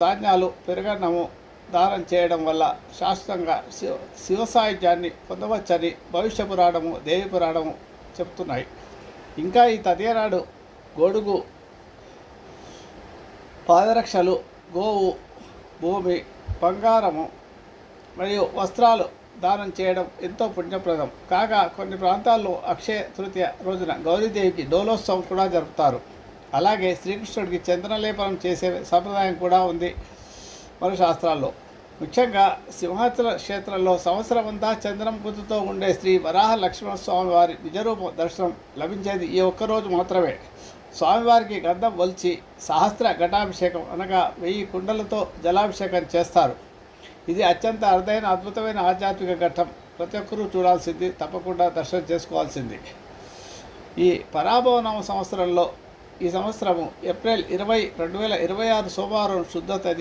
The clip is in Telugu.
ధాన్యాలు పెరుగన్నము దానం చేయడం వల్ల శాశ్వతంగా శివ సాయుధ్యాన్ని పొందవచ్చని భవిష్య పురాణము దేవి పురాణము చెప్తున్నాయి. ఇంకా ఈ తదియనాడు గొడుగు, పాదరక్షలు, గోవు, భూమి, బంగారము మరియు వస్త్రాలు దానం చేయడం ఎంతో పుణ్యప్రదం. కాగా కొన్ని ప్రాంతాల్లో అక్షయ తృతీయ రోజున గౌరీదేవికి డోలోత్సవం కూడా జరుపుతారు. అలాగే శ్రీకృష్ణుడికి చంద్రలేపనం చేసే సంప్రదాయం కూడా ఉంది మన శాస్త్రాల్లో. ముఖ్యంగా సింహాచల క్షేత్రంలో సంవత్సరమంతా చంద్రముఖుతో ఉండే శ్రీ వరాహ లక్ష్మణస్వామి వారి నిజరూప దర్శనం లభించేది ఈ ఒక్కరోజు మాత్రమే. స్వామివారికి గంధం ఒలిచి సహస్ర ఘటాభిషేకం అనగా 1000 కుండలతో జలాభిషేకం చేస్తారు. ఇది అత్యంత అరుదైన అద్భుతమైన ఆధ్యాత్మిక ఘట్టం. ప్రతి ఒక్కరూ చూడాల్సింది, తప్పకుండా దర్శనం చేసుకోవాల్సింది. ఈ పరాభవనామ సంవత్సరంలో ఈ సంవత్సరము ఏప్రిల్ 20, 2026 సోమవారం శుద్ధ తేదీ